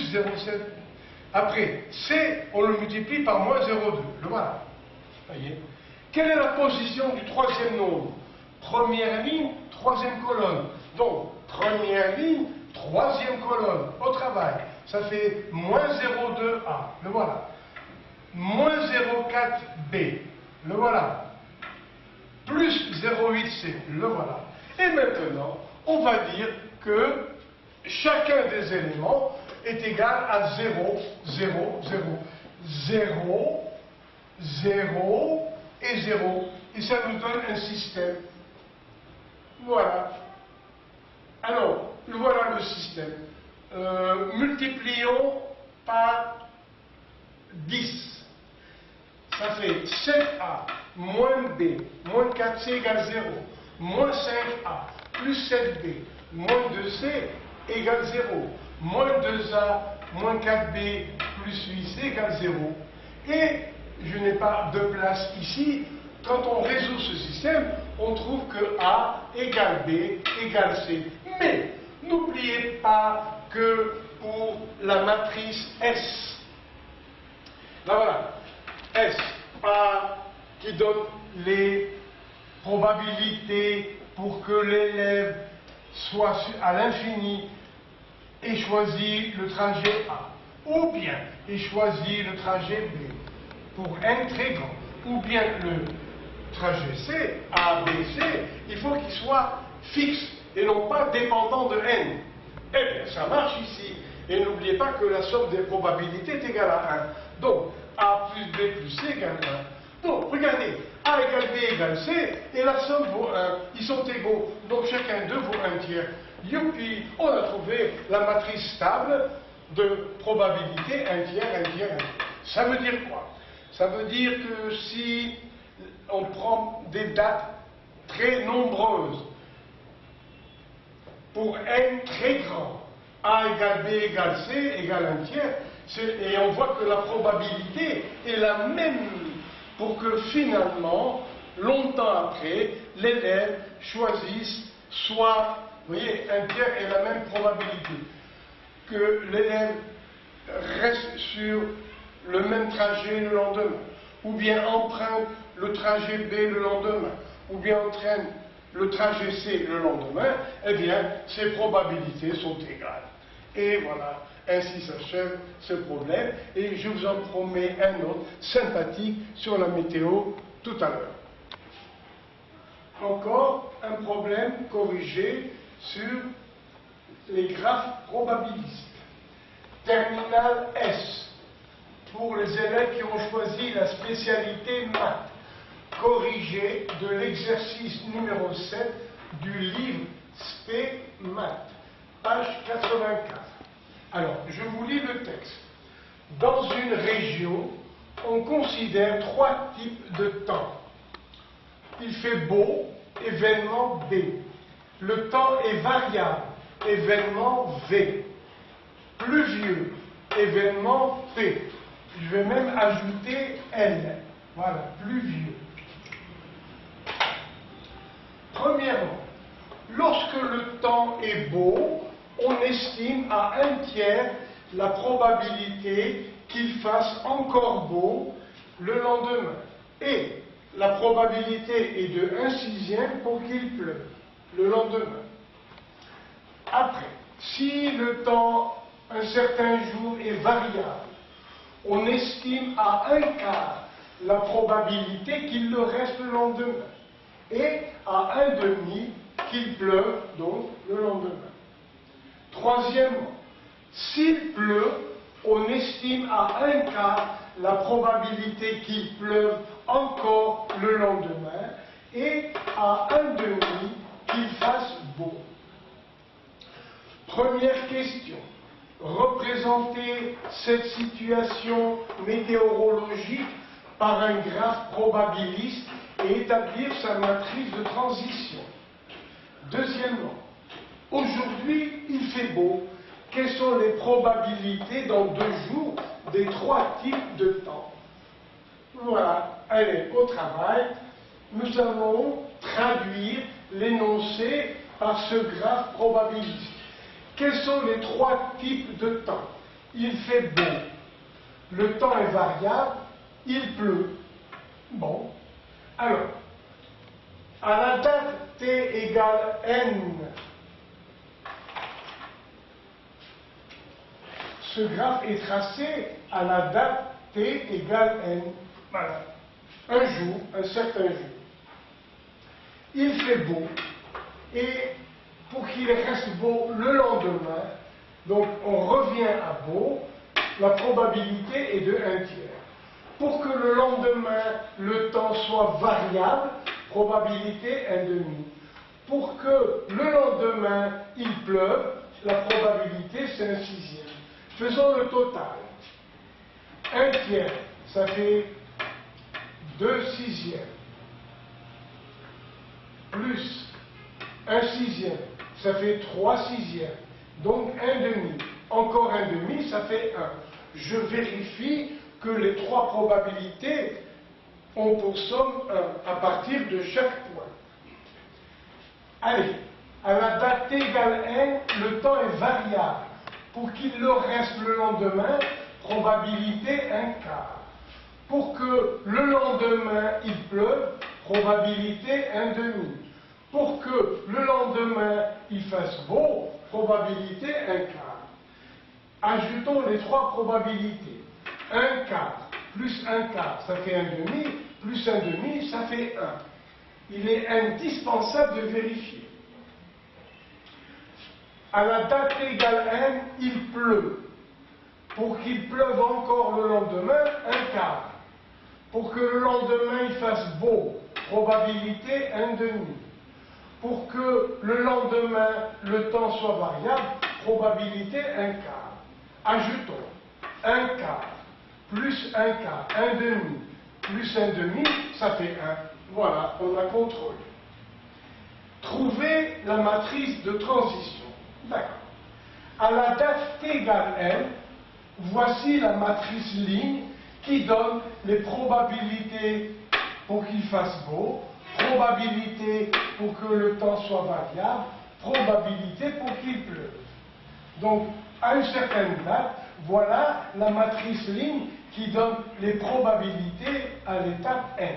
0,7. Après, C, on le multiplie par moins 0,2. Le voilà. Voyez. Quelle est la position du troisième nombre? Première ligne, troisième colonne. Donc, première ligne, troisième colonne. Au travail, ça fait moins 0,2A. Le voilà. Moins 0,4B. Le voilà. Plus 0,8C. Le voilà. Et maintenant, on va dire que chacun des éléments est égal à 0, 0, 0. 0, 0 et 0. Et ça nous donne un système. Voilà. Alors, voilà le système. Multiplions par 10. Ça fait 7A moins B moins 4C égale 0. Moins 5A plus 7B moins 2C égale 0. Moins 2A moins 4B plus 8C égale 0. Et je n'ai pas de place ici. Quand on résout ce système, on trouve que A égale B égale C. Mais n'oubliez pas que pour la matrice S, là voilà, S, A qui donne les probabilités pour que l'élève soit à l'infini et choisit le trajet A, ou bien et choisit le trajet B pour n très grand, ou bien le trajet C, A, B, C, il faut qu'il soit fixe et non pas dépendant de n. Eh bien, ça marche ici. Et n'oubliez pas que la somme des probabilités est égale à 1. Donc, A plus B plus C égale 1. Donc, regardez, A égale B égale C, et la somme vaut 1. Ils sont égaux, donc chacun d'eux vaut 1/3. Youpi, on a trouvé la matrice stable de probabilité 1/3, 1/3, 1/3. Ça veut dire quoi? Ça veut dire que si on prend des dates très nombreuses, pour n très grand, A égale B égale C égale 1/3, et on voit que la probabilité est la même pour que finalement, longtemps après, l'élève choisisse soit, vous voyez, 1/3 est la même probabilité, que l'élève reste sur le même trajet le lendemain, ou bien emprunte le trajet B le lendemain, ou bien entraîne le trajet C le lendemain, eh bien, ces probabilités sont égales. Et voilà, ainsi s'achève ce problème, et je vous en promets un autre sympathique sur la météo tout à l'heure. Encore un problème corrigé sur les graphes probabilistes. Terminal S, pour les élèves qui ont choisi la spécialité maths, corrigé de l'exercice numéro 7 du livre Spé Maths, page 84. Alors, je vous lis le texte. Dans une région, on considère 3 types de temps. Il fait beau, événement B. Le temps est variable, événement V. Pluvieux, événement P. Je vais même ajouter L. Voilà, pluvieux. Premièrement, lorsque le temps est beau, on estime à 1/3 la probabilité qu'il fasse encore beau le lendemain. Et la probabilité est de 1/6 pour qu'il pleuve le lendemain. Après, si le temps, un certain jour, est variable, on estime à 1/4 la probabilité qu'il le reste le lendemain. Et à 1/2 qu'il pleuve donc le lendemain. Troisièmement, s'il pleut, on estime à 1/4 la probabilité qu'il pleuve encore le lendemain et à 1/2 qu'il fasse beau. Première question. Représenter cette situation météorologique par un graphe probabiliste et établir sa matrice de transition. Deuxièmement, aujourd'hui il fait beau. Quelles sont les probabilités dans 2 jours des 3 types de temps? Voilà, allez, au travail, nous allons traduire l'énoncé par ce graphe probabiliste. Quels sont les 3 types de temps? il fait beau. Le temps est variable, il pleut. Bon. Alors, à la date t égale n, ce graphe est tracé à la date t égale n. Voilà. Un jour, un certain jour. Il fait beau. Et pour qu'il reste beau le lendemain, donc on revient à beau, la probabilité est de 1 tiers. Pour que le lendemain, le temps soit variable, probabilité 1 demi. Pour que le lendemain, il pleuve, la probabilité c'est 1 sixième. Faisons le total. 1 tiers, ça fait 2 sixièmes. Plus 1 sixième, ça fait 3 sixièmes. Donc 1 demi. Encore 1 demi, ça fait 1. Je vérifie que les 3 probabilités ont pour somme 1 à partir de chaque point. Allez, à la date t égale n, le temps est variable. Pour qu'il le reste le lendemain, probabilité 1 quart. Pour que le lendemain il pleuve, probabilité 1 demi. Pour que le lendemain il fasse beau, probabilité 1 quart. Ajoutons les 3 probabilités. 1 quart plus 1 quart, ça fait 1 demi, plus 1 demi, ça fait 1. Il est indispensable de vérifier. À la date t égale n, il pleut. Pour qu'il pleuve encore le lendemain, 1 quart. Pour que le lendemain il fasse beau, probabilité 1 demi. Pour que le lendemain le temps soit variable, probabilité 1 quart. Ajoutons 1 quart plus 1 quart, 1 demi, plus 1 demi, ça fait 1. Voilà, on a contrôlé. Trouvez la matrice de transition. D'accord. À la date t égale n, voici la matrice ligne qui donne les probabilités pour qu'il fasse beau, probabilité pour que le temps soit variable, probabilité pour qu'il pleuve. Donc, à une certaine date, voilà la matrice ligne qui donne les probabilités à l'étape n.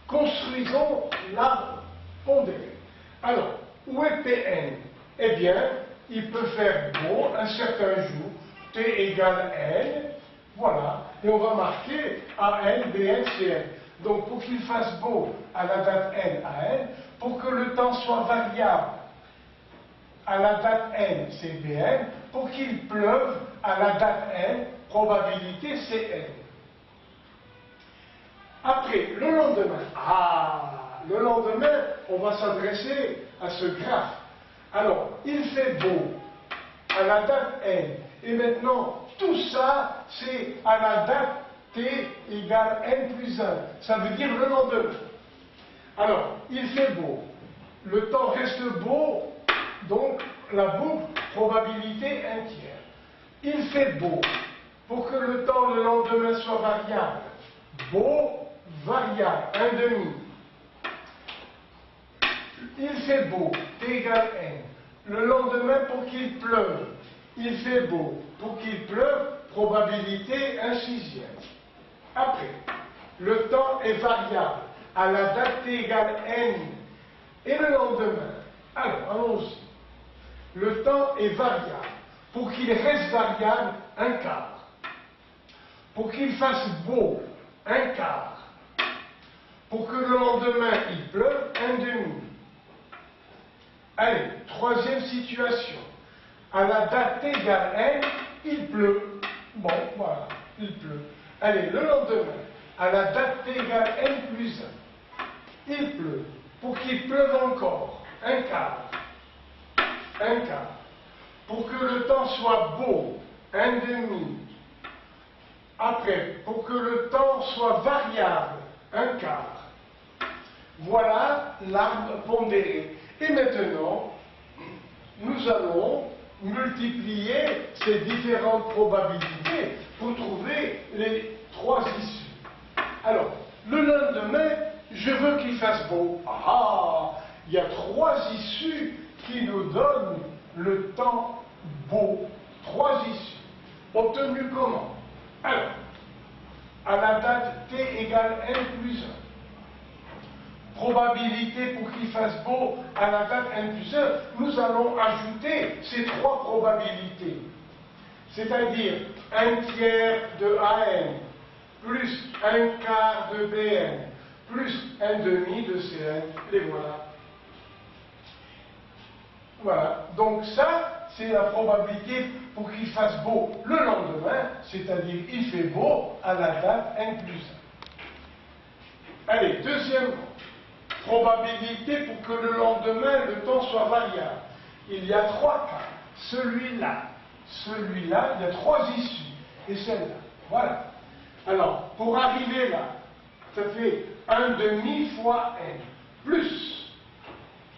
Construisons l'arbre pondéré. Alors, où est Pn? Eh bien, il peut faire beau un certain jour, t égale n, voilà, et on va marquer AN, BN, CN. Donc, pour qu'il fasse beau à la date n à n, pour que le temps soit variable à la date n, c'est Bn, pour qu'il pleuve à la date n, probabilité Cn. Après, le lendemain, on va s'adresser à ce graphe. Alors, il fait beau à la date n, et maintenant, tout ça, c'est à la date t égale n plus 1. Ça veut dire le lendemain. Alors, il fait beau. Le temps reste beau, donc la boucle, probabilité 1 tiers. Il fait beau. Pour que le temps le lendemain soit variable, beau, variable, 1 demi. Il fait beau, t égale n. Le lendemain, pour qu'il pleuve, il fait beau. Pour qu'il pleuve, probabilité 1 sixième. Après, le temps est variable à la date t égale n. Et le lendemain, alors, allons-y. Le temps est variable. Pour qu'il reste variable, 1 quart. Pour qu'il fasse beau, 1 quart. Pour que le lendemain, il pleuve, 1 demi. Allez, troisième situation. À la date t égale n, il pleut. Bon, voilà, il pleut. Allez, le lendemain, à la date t égale n plus 1, il pleut. Pour qu'il pleuve encore, 1 quart. 1 quart. Pour que le temps soit beau, 1 demi. Après, pour que le temps soit variable, 1 quart. Voilà l'arbre pondéré. Et maintenant, nous allons multiplier ces différentes probabilités pour trouver les 3 issues. Alors, le lendemain, je veux qu'il fasse beau. Ah, il y a 3 issues qui nous donnent le temps beau. 3 issues. obtenu comment? Alors, à la date t égale n plus 1, probabilité pour qu'il fasse beau à la date n plus 1, nous allons ajouter ces trois probabilités. C'est-à-dire 1/3 de AN, plus 1/4 de BN, plus 1/2 de CN, les voilà. Voilà, donc ça, c'est la probabilité pour qu'il fasse beau le lendemain, c'est-à-dire il fait beau à la date n plus 1. Allez, deuxième probabilité pour que le lendemain, le temps soit variable. Il y a trois cas. Celui-là, celui-là, il y a trois issues, et celle-là. Voilà. Alors, pour arriver là, ça fait 1/2 fois n, plus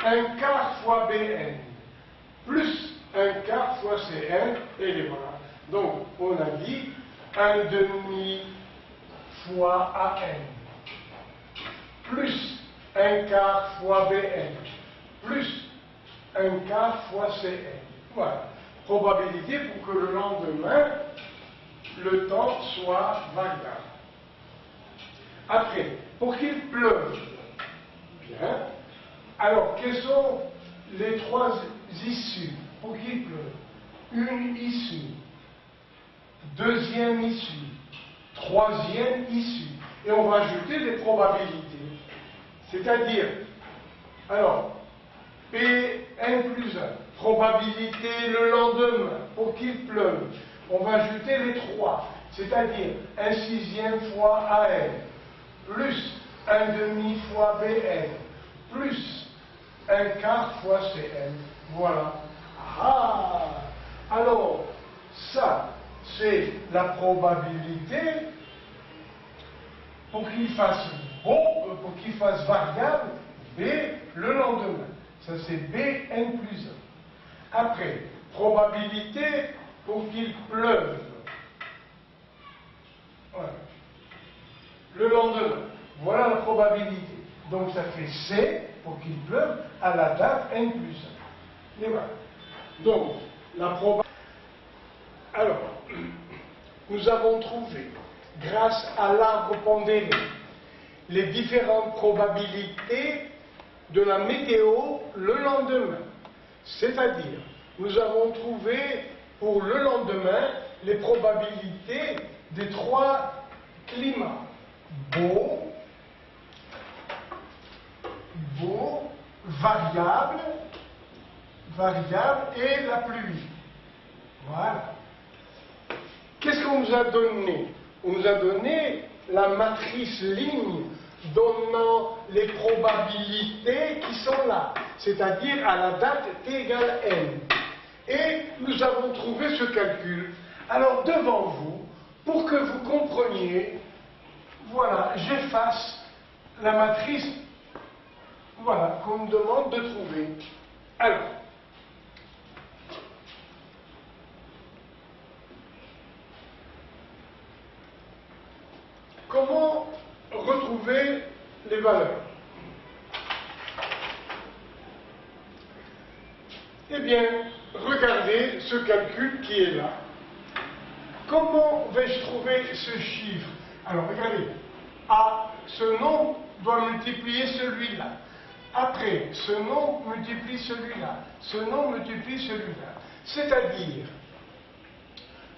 1/4 fois bn, plus 1/4 fois cn, et les voilà. Donc, on a dit 1/2 fois an, plus 1/4 fois bn, plus 1/4 fois cn. Voilà. Probabilité pour que le lendemain, le temps soit variable. Après, pour qu'il pleuve, bien, alors quelles sont les trois issues pour qu'il pleuve? Une issue, deuxième issue, troisième issue. Et on va ajouter des probabilités. C'est-à-dire, alors, Pn plus 1, probabilité le lendemain pour qu'il pleuve. On va ajouter les trois, c'est-à-dire 1/6 fois AN, plus 1/2 fois BN, plus 1/4 fois CN. Voilà. Ah! Alors, ça, c'est la probabilité pour qu'il fasse beau, pour qu'il fasse variable B le lendemain. Ça, c'est Bn plus 1. Après, probabilité pour qu'il pleuve. Voilà. Le lendemain. Voilà la probabilité. Donc, ça fait C pour qu'il pleuve à la date n plus 1. Et voilà. Donc, la probabilité. Alors, nous avons trouvé, grâce à l'arbre pondéré, les différentes probabilités de la météo le lendemain. C'est-à-dire, nous avons trouvé pour le lendemain les probabilités des trois climats. Beau, variable et la pluie. Voilà. Qu'est-ce qu'on nous a donné? On nous a donné la matrice ligne donnant les probabilités qui sont là, c'est-à-dire à la date t égale n. Et nous avons trouvé ce calcul. Alors devant vous, pour que vous compreniez, voilà, j'efface la matrice, voilà, qu'on me demande de trouver. Alors, comment retrouver les valeurs? Eh bien, regardez ce calcul qui est là. Comment vais-je trouver ce chiffre? Alors, regardez. A, ce nombre doit multiplier celui-là. Après, ce nombre multiplie celui-là. Ce nombre multiplie celui-là. C'est-à-dire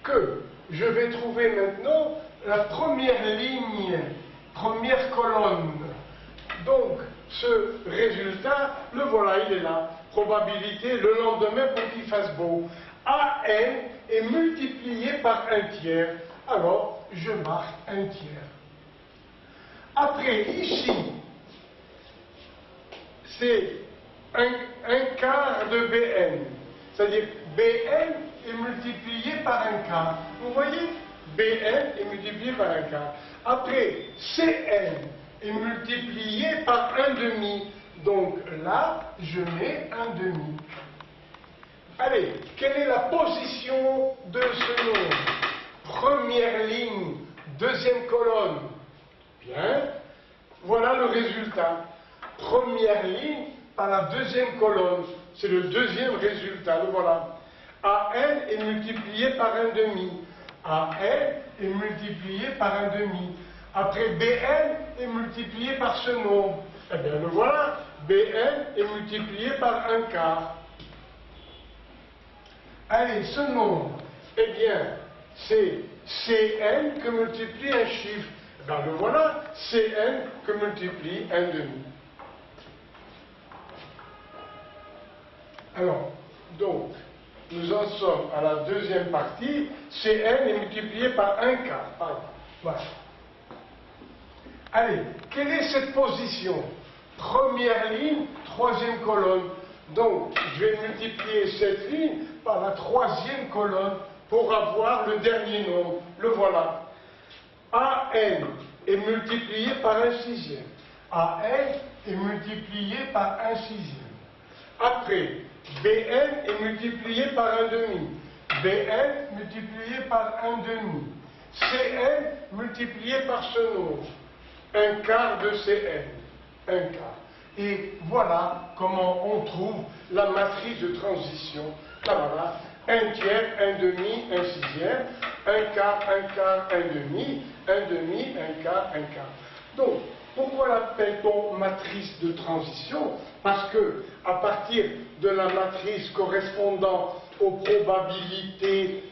que je vais trouver maintenant la première ligne, première colonne. Donc, ce résultat, le voilà, il est là. Probabilité le lendemain pour qu'il fasse beau. AN est multiplié par 1/3. Alors, je marque 1/3. Après, ici, c'est 1/4 de BN. C'est-à-dire, BN est multiplié par 1/4. Vous voyez? BN est multiplié par 1/4. Après, CN est multiplié par 1/2. Donc là, je mets 1/2. Allez, quelle est la position de ce nombre? Première ligne, deuxième colonne. Bien, voilà le résultat. Première ligne par la deuxième colonne. C'est le deuxième résultat, le voilà. AN est multiplié par 1/2. AN est multiplié par un demi. Après, BN est multiplié par ce nombre. Eh bien, le voilà, BN est multiplié par un quart. Allez, ce nombre, eh bien, c'est Cn que multiplie un chiffre. Eh bien, le voilà, Cn que multiplie un demi. Alors, donc, nous en sommes à la deuxième partie. Cn est multiplié par un quart. Voilà. Allez, quelle est cette position? Première ligne, troisième colonne. Donc, je vais multiplier cette ligne par la troisième colonne pour avoir le dernier nombre. Le voilà. AN est multiplié par un sixième. AN est multiplié par un sixième. Après, BN est multiplié par un demi. BN multiplié par un demi. CN multiplié par ce nombre. Un quart de Cn. Un quart. Et voilà comment on trouve la matrice de transition. Là, voilà. Un tiers, un demi, un sixième, un quart, un demi, un quart, un quart. Donc, pourquoi l'appelle-t-on matrice de transition? Parce que, à partir de la matrice correspondant aux probabilités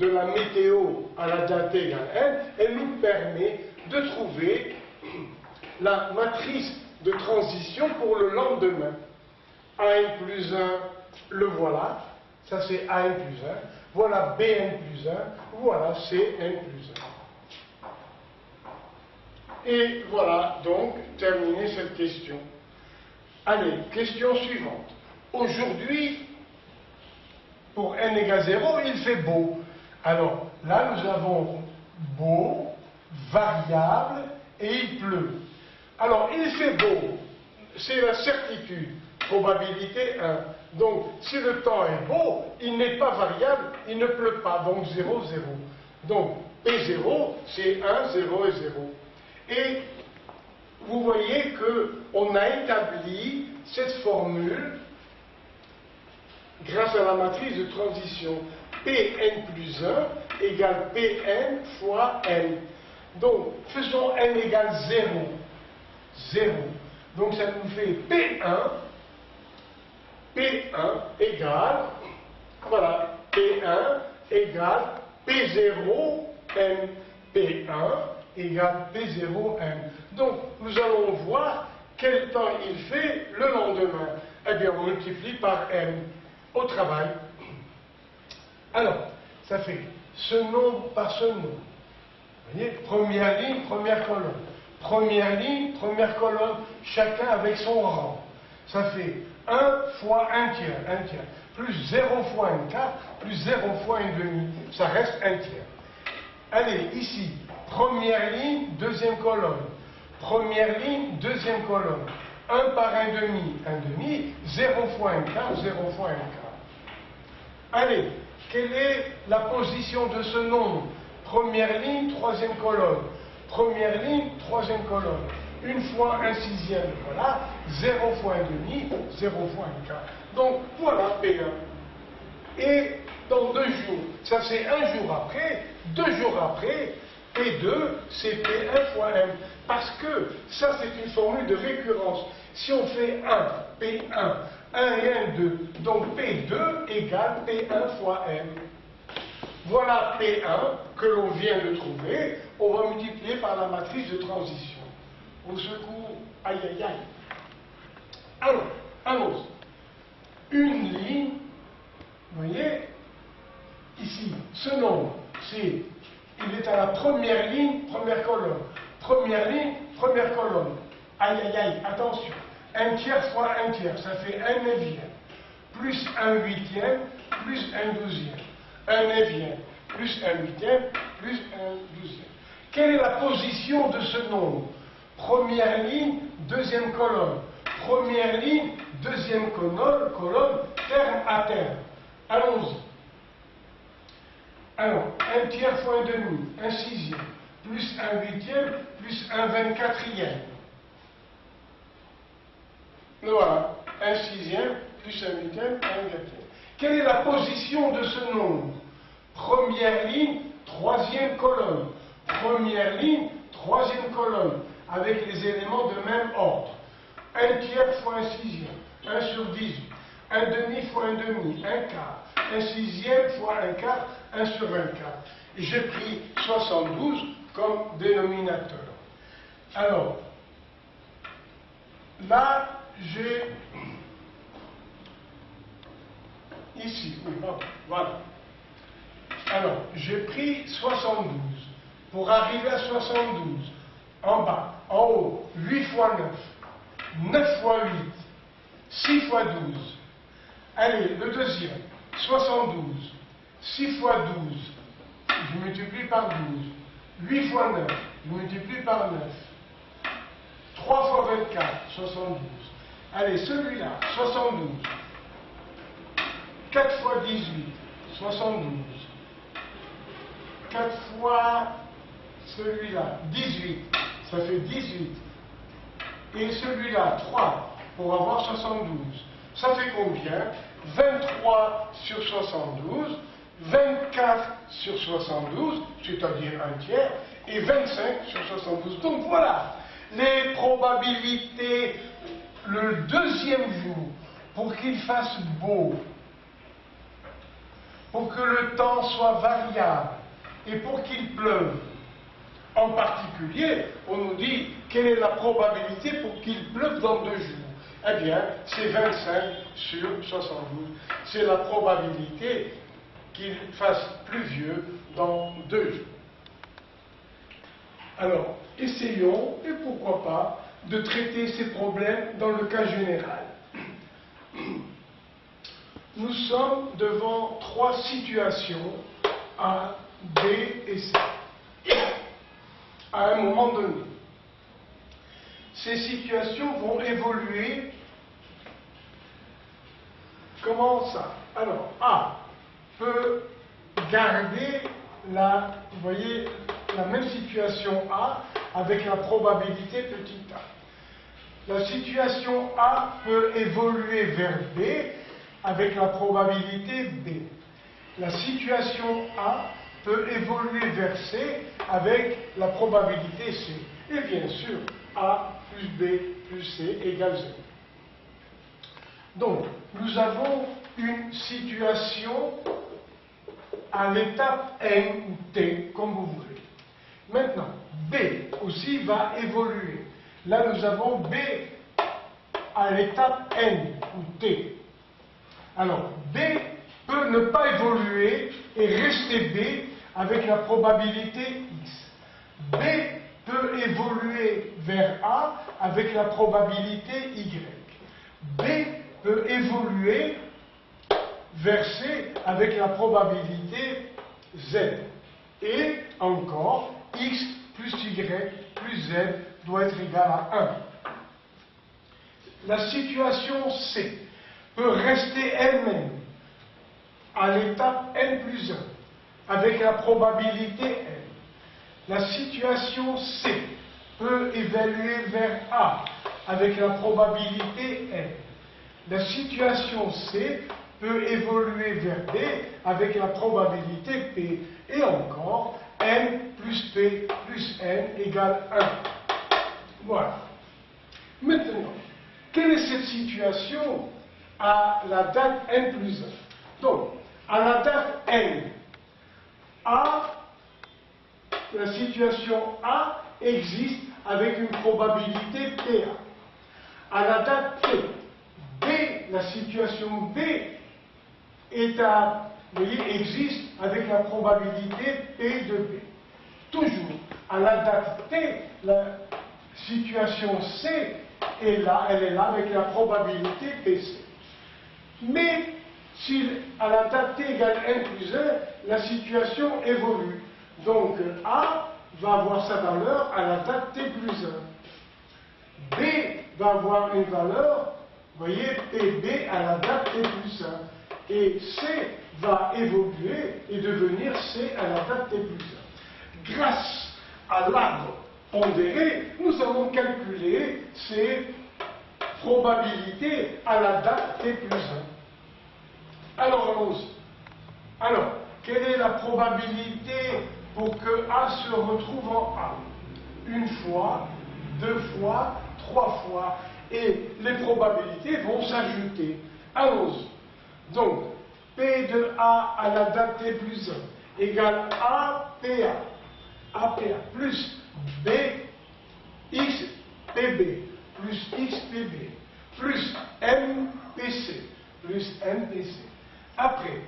de la météo à la date égale n, elle nous permet de trouver la matrice de transition pour le lendemain. AN plus 1, le voilà, ça c'est AN plus 1, voilà BN plus 1, voilà CN plus 1. Et voilà donc terminé cette question. Allez, question suivante. Aujourd'hui, pour n égale 0, il fait beau. Alors là, nous avons beau, variable, et il pleut. Alors, il fait beau, c'est la certitude, probabilité 1. Donc, si le temps est beau, il n'est pas variable, il ne pleut pas, donc 0, 0. Donc, P0, c'est 1, 0 et 0. Et vous voyez qu'on a établi cette formule grâce à la matrice de transition. Pn plus 1 égale Pn fois n. Donc, faisons n égale 0. 0. Donc, ça nous fait P1 égale, voilà, P1 égale P0 n. P1 égale P0 n. Donc, nous allons voir quel temps il fait le lendemain. Eh bien, on multiplie par n au travail. Alors, ça fait ce nombre par ce nombre. Vous voyez, première ligne, première colonne. Première ligne, première colonne, chacun avec son rang. Ça fait 1 fois 1 tiers, plus 0 fois 1 quart, plus 0 fois 1 demi. Ça reste 1 tiers. Allez, ici, première ligne, deuxième colonne. Première ligne, deuxième colonne. 1 par 1 demi, 0 fois 1 quart, 0 fois 1 quart. Allez, quelle est la position de ce nombre? Première ligne, troisième colonne. Première ligne, troisième colonne. Une fois un sixième, voilà. 0 fois 1 demi, 0 fois 1 quart. Donc, voilà P1. Et dans 2 jours, ça c'est un jour après, 2 jours après, P2, c'est P1 fois M. Parce que ça c'est une formule de récurrence. Si on fait 1, P1, 1 et 1, 2, donc P2 égale P1 fois M. Voilà P1 que l'on vient de trouver, on va multiplier par la matrice de transition. Au secours, aïe aïe aïe. Alors, allons. Une ligne, vous voyez, ici, ce nombre, il est à la première ligne, première colonne. Première ligne, première colonne. Aïe aïe aïe, attention. 1 tiers fois 1 tiers, ça fait 1 neuvième. Plus 1 huitième, plus 1 douzième. 1 neuvième, plus 1 huitième, plus 1 douzième. Quelle est la position de ce nombre? Première ligne, deuxième colonne. Première ligne, deuxième colonne, terme à terme. Allons-y. Alors, 1 tiers fois 1 demi, 1 sixième, plus 1 huitième, plus 1 24e. Voilà, 1 sixième, plus 1 huitième, 1 24e. Quelle est la position de ce nombre? Première ligne, troisième colonne, première ligne, troisième colonne, avec les éléments de même ordre. 1 tiers fois 1 sixième, 1 sur 18, 1 demi fois 1 demi, 1 quart, 1 sixième fois 1 quart, 1 sur 24. Et j'ai pris 72 comme dénominateur. Alors, là, j'ai ici, oui, pardon, voilà. Alors, j'ai pris 72 pour arriver à 72. En bas, en haut, 8 fois 9, 9 fois 8, 6 fois 12. Allez, le deuxième, 72, 6 fois 12, je multiplie par 12. 8 fois 9, je multiplie par 9. 3 fois 24, 72. Allez, celui-là, 72. 4 fois 18, 72. 4 fois celui-là, 18. Ça fait 18. Et celui-là, 3, pour avoir 72. Ça fait combien? 23 sur 72, 24 sur 72, c'est-à-dire un tiers, et 25 sur 72. Donc voilà, les probabilités le deuxième jour, pour qu'il fasse beau, pour que le temps soit variable, et pour qu'il pleuve. En particulier, on nous dit quelle est la probabilité pour qu'il pleuve dans 2 jours. Eh bien, c'est 25 sur 72. C'est la probabilité qu'il fasse pluvieux dans 2 jours. Alors, essayons, et pourquoi pas, de traiter ces problèmes dans le cas général. Nous sommes devant 3 situations, A, B et C, à un moment donné. Ces situations vont évoluer. Comment ça? Alors, A peut garder la, vous voyez, la même situation A avec la probabilité petit a. La situation A peut évoluer vers B avec la probabilité B. La situation A peut évoluer vers C avec la probabilité C. Et bien sûr, A plus B plus C égale 0. Donc, nous avons une situation à l'étape N ou T, comme vous voulez. Maintenant, B aussi va évoluer. Là, nous avons B à l'étape N ou T. Alors, B peut ne pas évoluer et rester B avec la probabilité X. B peut évoluer vers A avec la probabilité Y. B peut évoluer vers C avec la probabilité Z. Et encore, X plus Y plus Z doit être égal à 1. La situation C peut rester elle-même à l'étape n plus 1 avec la probabilité n. La situation C peut évoluer vers A avec la probabilité n. La situation C peut évoluer vers B avec la probabilité P. Et encore, n plus P plus n égale 1. Voilà. Maintenant, quelle est cette situation à la date n plus 1? Donc, à la date n, A, la situation A existe avec une probabilité PA. À la date T, B, la situation B existe avec la probabilité P de B. Toujours, à la date T, la situation C est là, elle est là avec la probabilité PC. Mais si à la date t égale n plus 1, la situation évolue. Donc A va avoir sa valeur à la date t plus 1. B va avoir une valeur, vous voyez, PB à la date t plus 1. Et C va évoluer et devenir C à la date t plus 1. Grâce à l'arbre pondéré, nous avons calculé ces probabilités à la date t plus 1. Alors, allons-y. Alors, quelle est la probabilité pour que A se retrouve en A. Une fois, deux fois, trois fois, et les probabilités vont s'ajouter. Allons-y. Donc, P de A à la date T plus 1 égale APA. APA plus B XPB plus XPB plus MPC plus MPC. Après,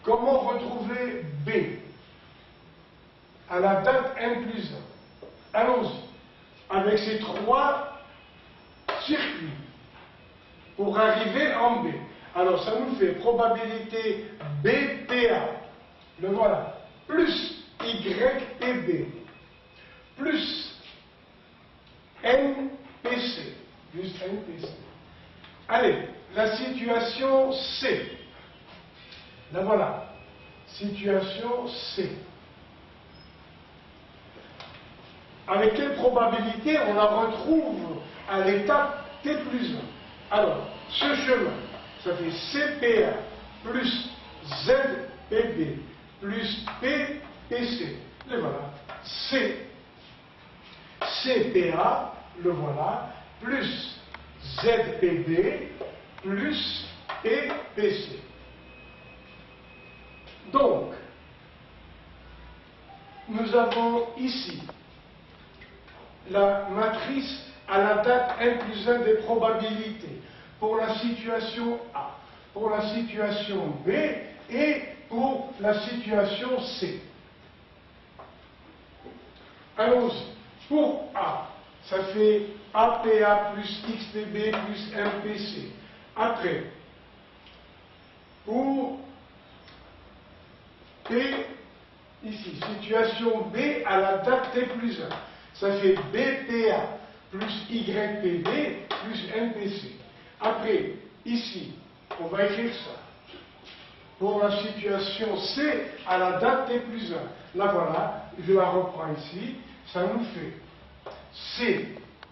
comment retrouver B à la date N plus 1? Allons-y. Avec ces trois circuits pour arriver en B. Alors ça nous fait probabilité BPA, le voilà, plus YPB, plus NPC, plus NPC. Allez, la situation C. La voilà, situation C. Avec quelle probabilité on la retrouve à l'étape T plus 1? Alors, ce chemin, ça fait CPA plus ZPB plus PPC. Le voilà. CPA, le voilà, plus ZPB plus PPC. Donc, nous avons ici la matrice à la date N plus 1 des probabilités pour la situation A, pour la situation B et pour la situation C. Allons-y. Pour A, ça fait APA plus XPB plus MPC. Après, pour P, ici, situation B à la date T plus 1. Ça fait BPA plus YPB plus MPC. Après, ici, on va écrire ça. Pour la situation C à la date T plus 1. La voilà, je la reprends ici. Ça nous fait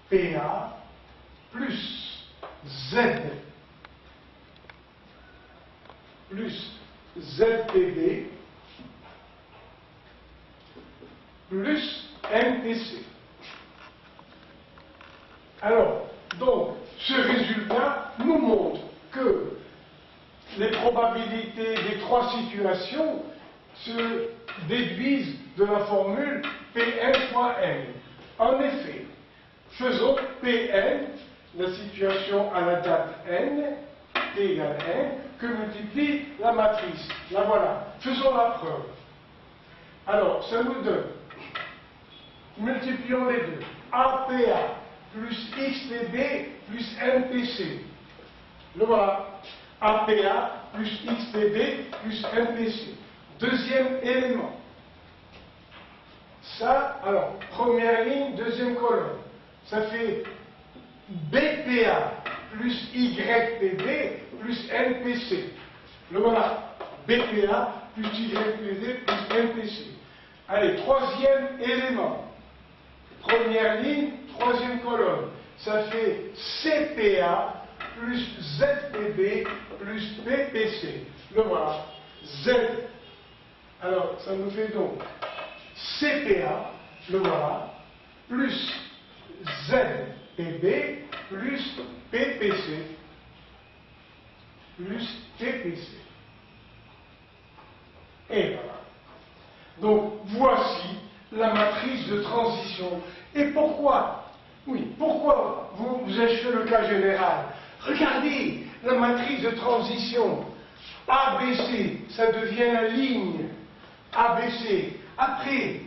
CPA plus Z plus ZPB plus MPC. Alors, donc, ce résultat nous montre que les probabilités des trois situations se déduisent de la formule Pn fois n. En effet, faisons Pn, la situation à la date n, T égale n, que multiplie la matrice. La voilà. Faisons la preuve. Alors, ça nous donne, multiplions les deux, APA plus XPB plus MPC. Le voilà. APA plus XPB plus MPC. Deuxième élément. Ça, alors, première ligne, deuxième colonne. Ça fait BPA plus YPB plus MPC. Le voilà. BPA plus YPB plus MPC. Allez, troisième élément. Première ligne, troisième colonne. Ça fait CPA plus ZPB plus PPC. Le voilà. Z. Alors, ça nous fait donc CPA, le voilà, plus ZPB plus PPC plus TPC. Et voilà. Donc, voici la matrice de transition. Et pourquoi? Oui, pourquoi vous avez fait le cas général? Regardez la matrice de transition. ABC, ça devient la ligne ABC. Après,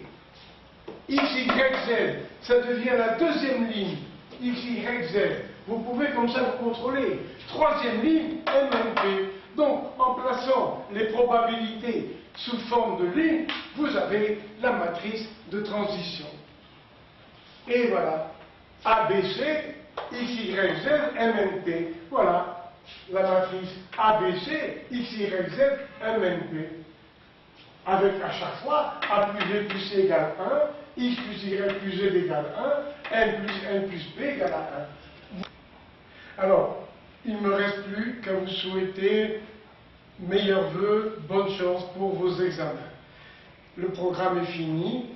XYZ, ça devient la deuxième ligne XYZ. Vous pouvez comme ça vous contrôler. Troisième ligne, MNP. Donc, en plaçant les probabilités sous forme de ligne, vous avez la matrice de transition. Et voilà, ABC, XYZ, MNP. Voilà la matrice ABC, XYZ, MNP. Avec à chaque fois A plus B plus C égale 1, X plus Y plus Z égale 1, N plus P égale à 1. Alors, il ne me reste plus qu'à vous souhaiter meilleurs vœux, bonne chance pour vos examens. le programme est fini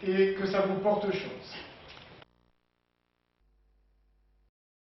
et que ça vous porte chance.